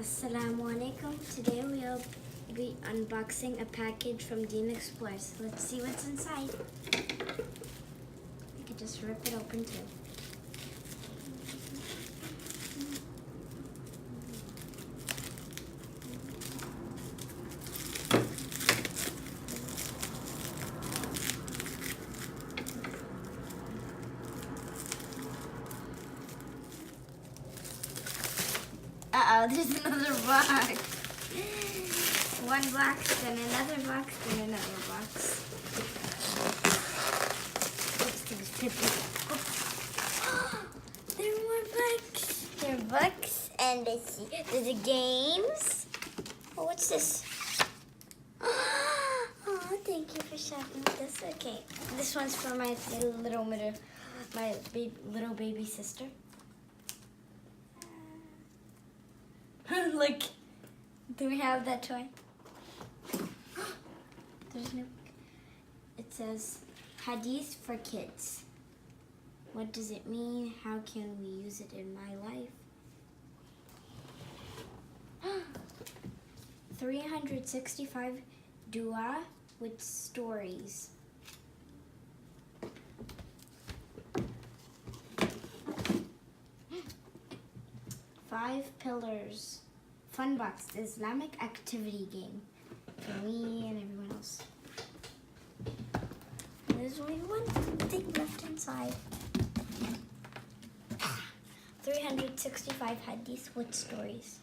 Assalamualaikum. Today we'll be unboxing a package from Deen Explores. Let's see what's inside. I could just rip it open too. Uh-oh, there's another box. One box, then another box, then another box. Oops, there's 50. There are more books. There are books, and there's the games. Oh, what's this? Oh, thank you for shopping with this. Okay, this one's for my little baby sister. Look, do we have that toy? There's no. It says Hadith for kids. What does it mean? How can we use it in my life? 365 dua with stories. Five pillars. Fun box, the Islamic activity game for me and everyone else. There's only one thing left inside. 365 hadith with stories.